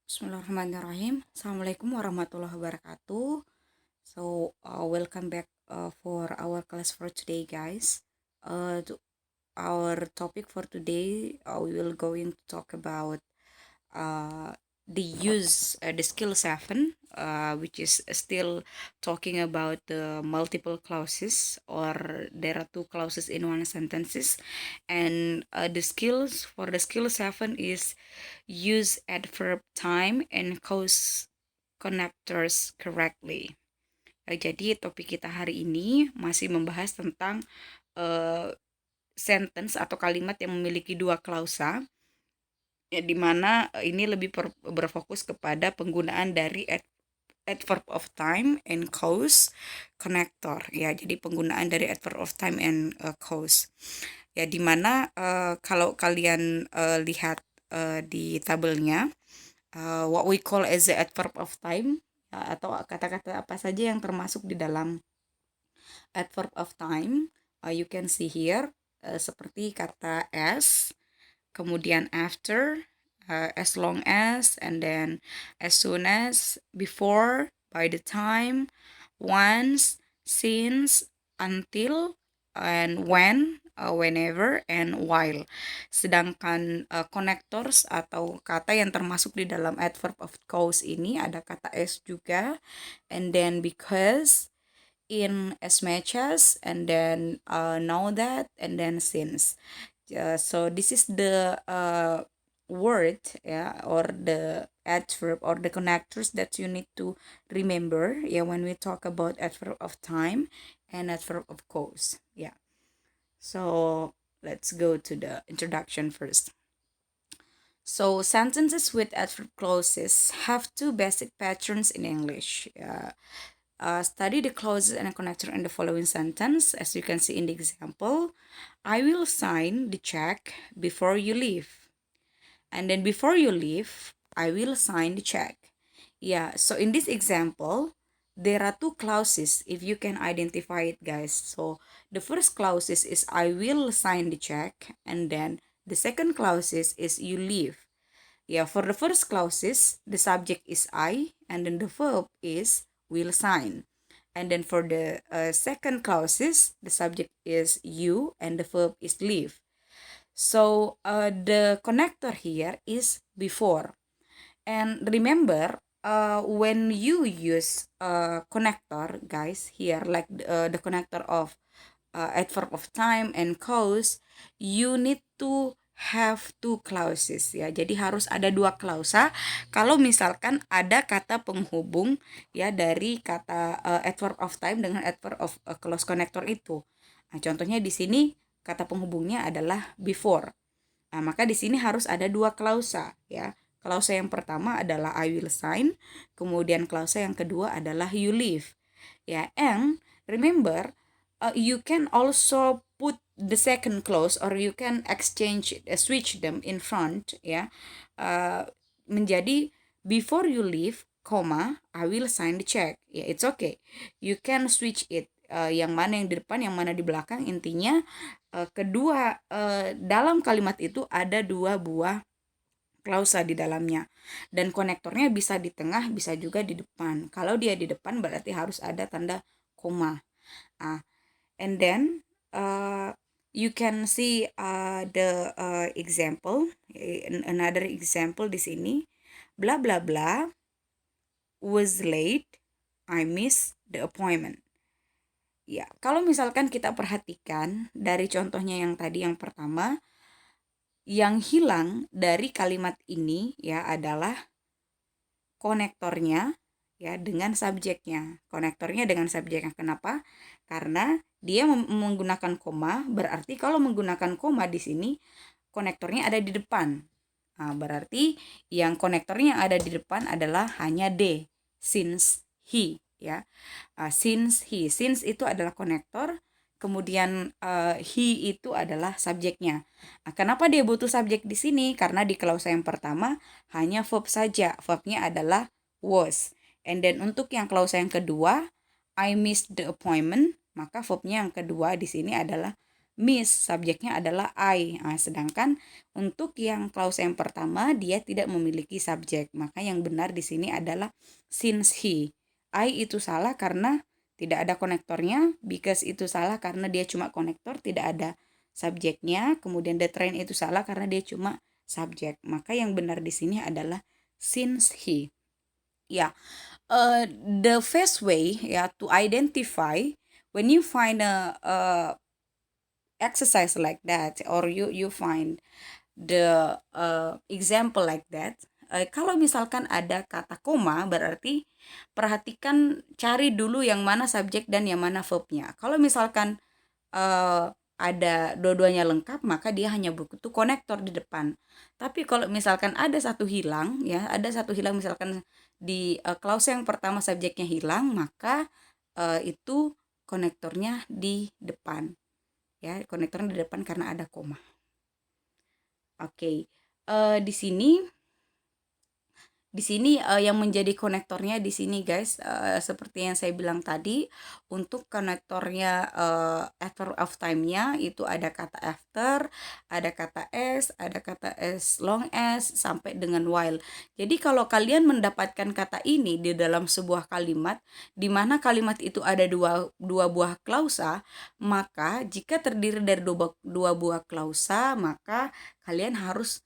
Bismillahirrahmanirrahim. Assalamualaikum warahmatullahi wabarakatuh. Welcome back for our class for today, guys. Our topic for today, we will going to talk about uh, the skill 7, which is still talking about the multiple clauses, or there are two clauses in one sentences, and the skills for the skill 7 is use adverb time and cause connectors correctly. Jadi topik kita hari ini masih membahas tentang uh, sentence atau kalimat yang memiliki dua klausa, ya, di mana ini lebih berfokus kepada penggunaan dari adverb of time and cause connector, ya. Jadi penggunaan dari adverb of time and cause, ya, di mana kalau kalian lihat di tabelnya, what we call as the adverb of time, ya, atau kata-kata apa saja yang termasuk di dalam adverb of time, you can see here, seperti kata as, kemudian after, as long as, and then as soon as, before, by the time, once, since, until, and when, whenever, and while. Sedangkan connectors atau kata yang termasuk di dalam adverb of cause ini ada kata as juga, and then because, in, as much as, and then know that, and then since. So this is the word, yeah, or the adverb or the connectors that you need to remember, yeah, when we talk about adverb of time and adverb of cause. Yeah, so let's go to the introduction first. So sentences with adverb clauses have two basic patterns in English. Study the clauses and connector in the following sentence. As you can see in the example, I will sign the check before you leave. And then before you leave, I will sign the check. Yeah, so in this example, there are two clauses if you can identify it, guys. So the first clause is I will sign the check, and then the second clause is you leave. Yeah, for the first clauses, the subject is I, and then the verb is will sign. And then for the second clauses, the subject is you, and the verb is leave. So the connector here is before. And remember, when you use connector, guys, here, like the connector of adverb of time and cause, you need to have two clauses, ya. Jadi harus ada dua klausa kalau misalkan ada kata penghubung, ya, dari kata adverb of time dengan adverb of clause connector itu. Nah, contohnya di sini kata penghubungnya adalah before. Nah, maka di sini harus ada dua klausa, ya. Klausa yang pertama adalah I will sign, kemudian klausa yang kedua adalah you leave. Ya, and remember, you can also put the second clause, or you can exchange switch them in front, ya. Menjadi before you leave, comma, I will sign the check. Ya, it's okay. You can switch it. Yang mana yang di depan, yang mana di belakang, intinya kedua dalam kalimat itu ada dua buah klausa di dalamnya, dan konektornya bisa di tengah, bisa juga di depan. Kalau dia di depan berarti harus ada tanda koma. And then you can see the example, another example di sini, bla bla bla was late, I missed the appointment. Ya, kalau misalkan kita perhatikan dari contohnya yang tadi yang pertama, yang hilang dari kalimat ini, ya, adalah konektornya, ya, dengan subjeknya. Konektornya dengan subjeknya. Kenapa? Karena dia menggunakan koma, berarti kalau menggunakan koma di sini konektornya ada di depan. Nah, berarti yang konektornya yang ada di depan adalah hanya D, since he, ya. Since itu adalah konektor, kemudian he itu adalah subjeknya. Nah, kenapa dia butuh subjek di sini? Karena di klausa yang pertama hanya verb saja, verbnya adalah was. And then untuk yang klausa yang kedua, I missed the appointment, maka verbnya yang kedua di sini adalah Miss, subjeknya adalah I. Sedangkan untuk yang klausa yang pertama dia tidak memiliki subjek. Maka yang benar di sini adalah since he. I itu salah karena tidak ada konektornya, because itu salah karena dia cuma konektor, tidak ada subjeknya. Kemudian the train itu salah karena dia cuma subjek. Maka yang benar di sini adalah since he. Ya, the first way ya to identify when you find a exercise like that, or you find the example like that. Kalau misalkan ada kata koma, berarti perhatikan, cari dulu yang mana subjek dan yang mana verbnya. Kalau misalkan ada dua-duanya lengkap, maka dia hanya butuh konektor di depan. Tapi kalau misalkan ada satu hilang, ya ada satu hilang, misalkan di klausa yang pertama subjeknya hilang, maka itu konektornya di depan. Ya, konektornya di depan karena ada koma. Oke, di sini yang menjadi konektornya di sini guys, seperti yang saya bilang tadi, untuk konektornya after of time-nya itu ada kata after, ada kata as long as, sampai dengan while. Jadi kalau kalian mendapatkan kata ini di dalam sebuah kalimat, di mana kalimat itu ada dua buah klausa, maka jika terdiri dari dua buah klausa, maka kalian harus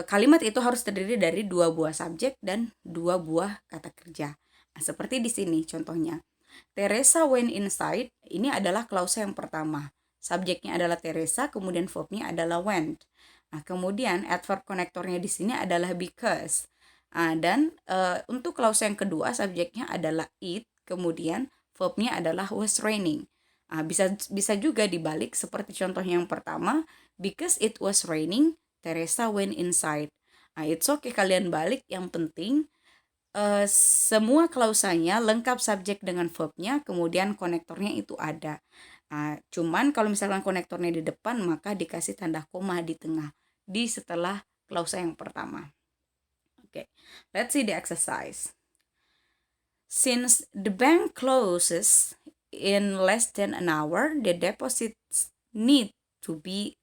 kalimat itu harus terdiri dari dua buah subjek dan dua buah kata kerja. Seperti di sini contohnya. Teresa went inside, ini adalah klausa yang pertama. Subjeknya adalah Teresa, kemudian verbnya adalah went. Kemudian adverb konektornya di sini adalah because. Dan untuk klausa yang kedua, subjeknya adalah it, kemudian verbnya adalah was raining. Bisa juga dibalik seperti contoh yang pertama, because it was raining, Teresa went inside. It's okay kalian balik, yang penting semua klausanya lengkap subjek dengan verbnya, kemudian konektornya itu ada. Cuman kalau misalkan konektornya di depan, maka dikasih tanda koma di tengah, di setelah klausa yang pertama. Okay, let's see the exercise. Since the bank closes in less than an hour, the deposits need to be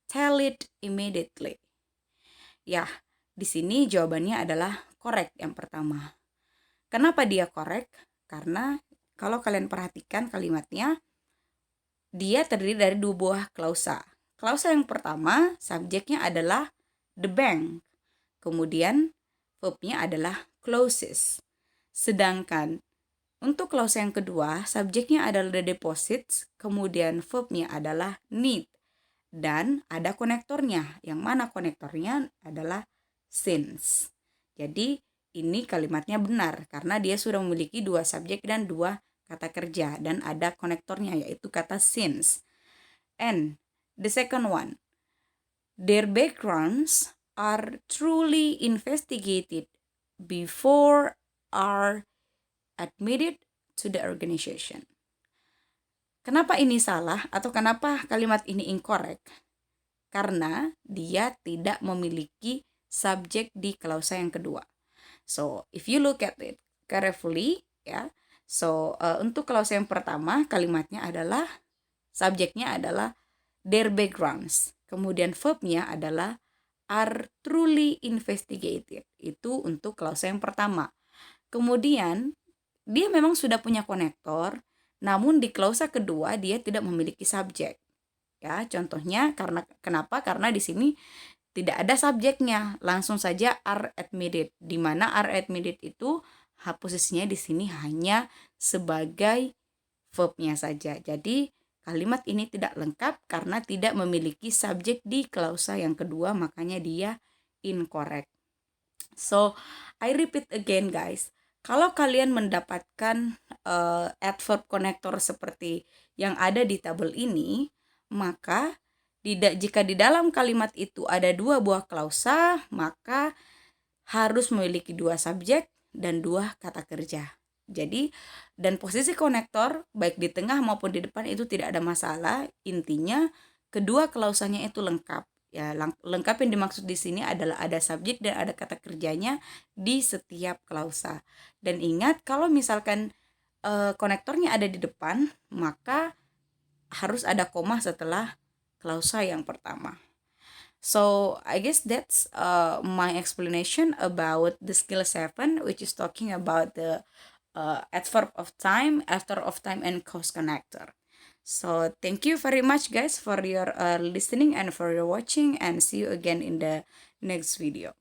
tallied immediately. Ya, di sini jawabannya adalah correct yang pertama. Kenapa dia correct? Karena kalau kalian perhatikan kalimatnya, dia terdiri dari dua buah klausa. Klausa yang pertama, subjeknya adalah the bank. Kemudian verbnya adalah closes. Sedangkan untuk klausa yang kedua, subjeknya adalah the deposits, kemudian verbnya adalah need. Dan ada konektornya, yang mana konektornya adalah since. Jadi ini kalimatnya benar karena dia sudah memiliki dua subjek dan dua kata kerja, dan ada konektornya yaitu kata since. And the second one, their backgrounds are truly investigated before are admitted to the organization. Kenapa ini salah atau kenapa kalimat ini incorrect? Karena dia tidak memiliki subjek di klausa yang kedua. So, if you look at it carefully, ya. So, untuk klausa yang pertama, kalimatnya adalah, subjeknya adalah their backgrounds. Kemudian verbnya adalah are truly investigated. Itu untuk klausa yang pertama. Kemudian, dia memang sudah punya konektor, namun di klausa kedua dia tidak memiliki subjek. Ya, contohnya kenapa? Karena di sini tidak ada subjeknya, langsung saja are admitted. Di mana are admitted itu posisinya di sini hanya sebagai verbnya saja. Jadi kalimat ini tidak lengkap karena tidak memiliki subjek di klausa yang kedua, makanya dia incorrect. So, I repeat again guys. Kalau kalian mendapatkan adverb konektor seperti yang ada di tabel ini, maka jika di dalam kalimat itu ada dua buah klausa, maka harus memiliki dua subjek dan dua kata kerja. Jadi, dan posisi konektor baik di tengah maupun di depan itu tidak ada masalah. Intinya kedua klausanya itu lengkap. Ya, lengkap yang dimaksud di sini adalah ada subjek dan ada kata kerjanya di setiap klausa. Dan ingat, kalau misalkan konektornya ada di depan, maka harus ada koma setelah klausa yang pertama. So I guess that's my explanation about the skill 7, which is talking about the adverb of time, after of time, and cause connector. So thank you very much, guys, for your listening and for your watching, and see you again in the next video.